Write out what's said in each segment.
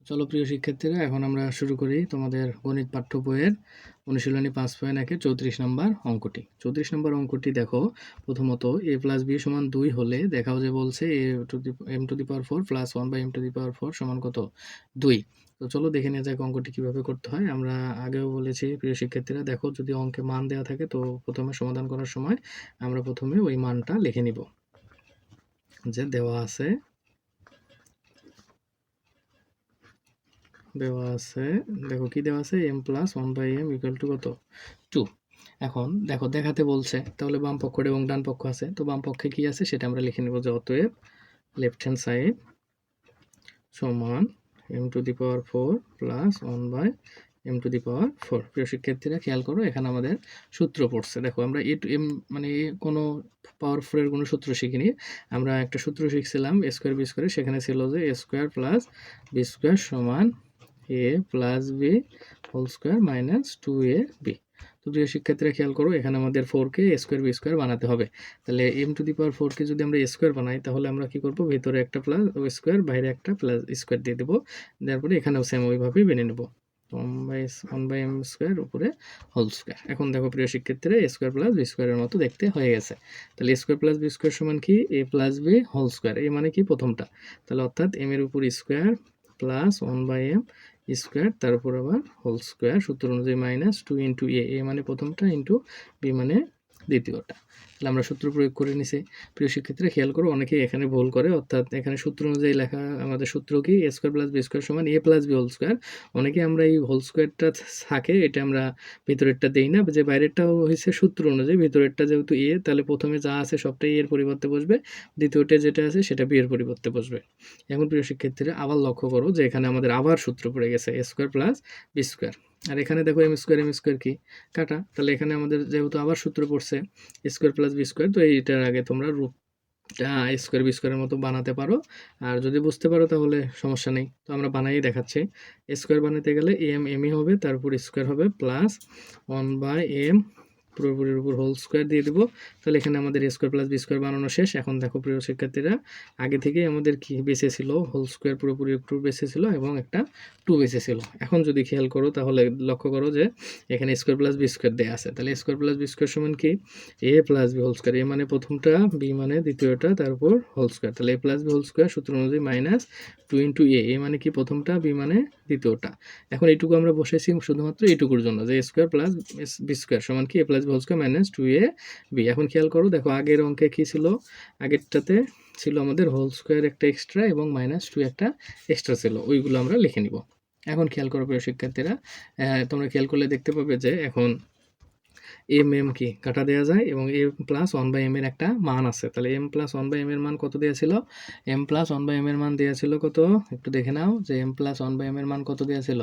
চলো প্রিয় শিক্ষার্থীরা, এখন আমরা শুরু করি তোমাদের গণিত পাঠ্য বইয়ের অনুশীলনী 5.1 34 নম্বর অঙ্কটি। 34 নম্বর অঙ্কটি দেখো, প্রথমত a প্লাস বি সমান 2 হলে দেখাও যে বলছে M to the power 4 plus 1 by M to the power 4 সমান কত? 2। তো চলো দেখে নেওয়া যাক অঙ্কটি কিভাবে করতে হয়। আমরা আগেও বলেছি প্রিয় শিক্ষার্থীরা, দেখো যদি অঙ্কে মান দেওয়া থাকে তো প্রথমে সমাধান করার সময় আমরা প্রথমে ওই মানটা লিখে নিব যে দেওয়া আছে দেখো কি দেওয়া আছে, m plus 1 by M equal to কত? 2। এখন দেখো দেখাতে বলছে, তাহলে বাম পক্ষ এবং ডান পক্ষ আছে, তো বাম পক্ষে কি আছে সেটা আমরা লিখে নেব যে অতএব লেফট হ্যান্ড সাইড সমান m to the power 4 plus 1 by m to the power 4। প্রিয় শিক্ষার্থীরা খেয়াল করো, এখানে আমাদের সূত্র পড়ছে। দেখো আমরা এ টু এম মানে কোনো পাওয়ার 4 এর কোনো সূত্র শিখিনি, আমরা একটা সূত্র শিখছিলাম a স্কয়ার বি স্কয়ার, সেখানে ছিল যে a square plus B square সমান a plus B whole square minus 2ab। তো প্রিয় শিক্ষার্থীরা খেয়াল করো, এখানে আমাদের 4কে a স্কোয়ার বি স্কোয়ার বানাতে হবে। তাহলে m টু দি পাওয়ার 4কে যদি আমরা a স্কোয়ার বানাই, তাহলে আমরা কি করব, ভিতরে একটা প্লাস ও স্কোয়ার, বাইরে একটা প্লাস স্কোয়ার দিয়ে দেবো। তারপরে এখানেও সেম ওইভাবেই বেনে নেব, 1 বাই এম স্কোয়ার উপরে হোল স্কোয়ার। এখন দেখো প্রিয় শিক্ষার্থীরা, a স্কোয়ার প্লাস বি স্কোয়ারের মতো দেখতে হয়ে গেছে। তাহলে a square plus B square সমান কি, a plus B whole square. এ মানে কি প্রথমটা, তাহলে অর্থাৎ m এর উপর square plus 1 by M square, তার উপর আবার হোল স্কোয়ার, সূত্র অনুযায়ী মাইনাস 2 ইন্টু এ মানে প্রথমটা ইন্টু বি মানে দ্বিতীয়টা। তাহলে আমরা সূত্র প্রয়োগ করে নিছি। প্রিয় শিক্ষার্থীরা খেয়াল করো, অনেকেই এখানে ভুল করে, অর্থাৎ এখানে সূত্র অনুযায়ী লেখা, আমাদের সূত্র কি এ স্কোয়ার প্লাস বি স্কোয়ার সমান এ প্লাস বি হোল স্কোয়ার। অনেকে আমরা এই হোল স্কোয়ারটা থাকে, এটা আমরা ভিতরেরটা দেই না, যে বাইরেরটা হয়েছে সূত্র অনুযায়ী, ভিতরেরটা যেহেতু এ, তাহলে প্রথমে যা আছে সবটাই এর পরিবর্তে বসবে, দ্বিতীয়টা যেটা আছে সেটা বি এর পরিবর্তে বসবে। এখন প্রিয় শিক্ষার্থীরা আবার লক্ষ্য করো যে এখানে আমাদের আবার সূত্র পড়ে গেছে এ স্কোয়ার প্লাস বি স্কোয়ার, আর এখানে দেখো এম স্কোয়ার কি কাটা, তাহলে এখানে আমাদের যেহেতু আবার সূত্র পড়ছে এ স্কোয়ার প্লাস বি স্কোয়ার, তো এইটার আগে তোমরা রূপটা এ স্কোয়ার বি স্কোয়ারের মতো বানাতে পারো, আর যদি বুঝতে পারো তাহলে সমস্যা নেই। তো আমরা বানাই দেখাচ্ছি, এ স্কোয়ার বানাতে গেলে এমই হবে, তারপর স্কোয়ার হবে প্লাস 1 বাই এম পুরোপুরির উপর হোল স্কোয়ার দিয়ে দেবো। তাহলে এখানে আমাদের এ স্কোয়ার প্লাস বি স্কোয়ার বানানো শেষ। এখন দেখো প্রিয় শিক্ষার্থীরা, আগে থেকেই আমাদের কি বেঁচে ছিল, হোল স্কোয়ার পুরোপুরি টু বেঁচে ছিল এবং একটা 2 বেঁচে ছিল। এখন যদি খেয়াল করো তাহলে লক্ষ্য করো যে এখানে স্কোয়ার প্লাস বি স্কোয়ার দেওয়া আছে, তাহলে স্কোয়ার প্লাস বি স্কোয়ার সমান কি, A plus B whole square, এ মানে প্রথমটা, বি মানে দ্বিতীয়টা, তারপর হোল স্কোয়ার। তাহলে এ প্লাস বি হোল স্কোয়ার সূত্র অনুযায়ী মাইনাস 2 ইন্টু এ মানে কি প্রথমটা, বি মানে দ্বিতীয়টা। এখন এইটুকু আমরা বসেছি শুধুমাত্র এইটুকুর জন্য, যে A square plus B square সমান কি A plus B whole square minus 2ab। এখন খেয়াল করো, দেখো আগের অঙ্কে কি ছিল, আগেরটাতে ছিল আমাদের হোল স্কোয়ার একটা এক্সট্রা এবং মাইনাস 2 একটা এক্সট্রা ছিল, ওইগুলো আমরা লিখে নিব। এখন খেয়াল করো প্রিয় শিক্ষার্থীরা, তোমরা খেয়াল করলে দেখতে পাবে যে এখন এম কি কাটা দেওয়া যায় এবং এম প্লাস 1 বাই এম এর একটা মান আছে। তাহলে এম প্লাস 1 বাই এম এর মান কত দেওয়া ছিল, এম প্লাস 1 বাই এম এর মান দেওয়া ছিল কত, একটু দেখে নাও যে এম প্লাস 1 বাই এম এর মান কত দেওয়া ছিল,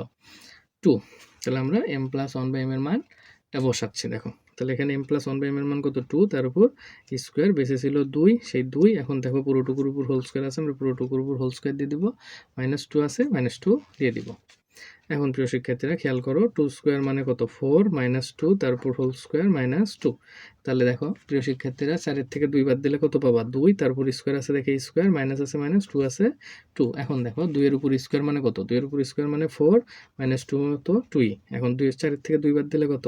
2। তাহলে আমরা m প্লাস 1 বাই এম এর মানটা বসাচ্ছি। দেখো তাহলে এখানে m প্লাস 1 বাই এম এর মান কত, 2, তার উপর স্কোয়ার, বেঁচে ছিল 2, সেই 2। এখন দেখো পুরোটুকুর উপর হোল স্কোয়ার আছে, আমরা পুরোটুকুর উপর হোল স্কোয়ার দিয়ে দিব, মাইনাস 2 আছে, মাইনাস 2 দিয়ে দিব। এখন প্রিয় শিক্ষার্থীরা খেয়াল করো, 2 স্কোয়ার মানে কত, 4, মাইনাস 2, তারপর হোল স্কোয়ার মাইনাস 2। তাহলে দেখো প্রিয় শিক্ষার্থীরা, 4 থেকে 2 বাদ দিলে কত পাবা, 2, তারপর স্কোয়ার আছে, দেখে স্কোয়ার, মাইনাস আছে মাইনাস, 2 আছে 2। এখন দেখো 2 এর উপর স্কোয়ার মানে কত, 2 এর উপর স্কোয়ার মানে 4, মাইনাস 2 তো 2। এখন 4 থেকে 2 বাদ দিলে কত,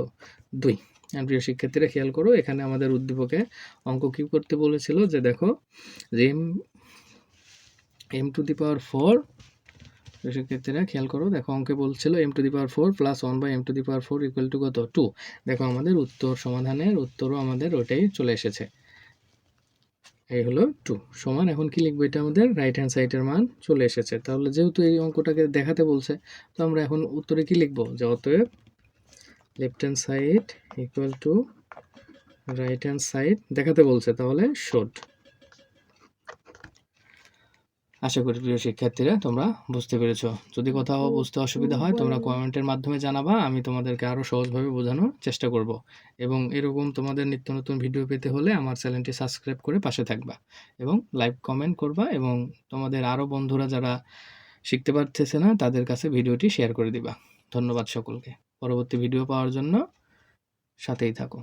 2। আর প্রিয় শিক্ষার্থীরা খেয়াল করো, এখানে আমাদের উদ্দীপকে অঙ্ক কি করতে বলেছিল, যে দেখো যে এম টু দি পাওয়ার 4, শিক্ষার্থীরা খেয়াল করো, দেখো অঙ্কে বলছিল M to the power 4 plus 1 by M to the power 4 equal to কত, 2। দেখো আমাদের উত্তর সমাধানের উত্তরও আমাদের ওটাই চলে এসেছে, এই হলো 2 সমান। এখন কি লিখবো, এটা আমাদের রাইট হ্যান্ড সাইডের মান চলে এসেছে। তাহলে যেহেতু এই অঙ্কটাকে দেখাতে বলছে, তো আমরা এখন উত্তরে কি লিখবো, যে অতএব left hand side equal to right hand side দেখাতে বলছে, তাহলে শুড। আশা করি প্রিয় শিক্ষার্থীরা তোমরা বুঝতে পেরেছো। যদি কোথাও বুঝতে অসুবিধা হয় তোমরা কমেন্টের মাধ্যমে জানাবা, আমি তোমাদেরকে আরও সহজভাবে বোঝানোর চেষ্টা করব। এবং এরকম তোমাদের নিত্য নতুন ভিডিও পেতে হলে আমার চ্যানেলটি সাবস্ক্রাইব করে পাশে থাকবা এবং লাইক কমেন্ট করবা, এবং তোমাদের আরও বন্ধুরা যারা শিখতে পারতেছে না তাদের কাছে ভিডিওটি শেয়ার করে দিবা। ধন্যবাদ সকলকে। পরবর্তী ভিডিও পাওয়ার জন্য সাথেই থাকো।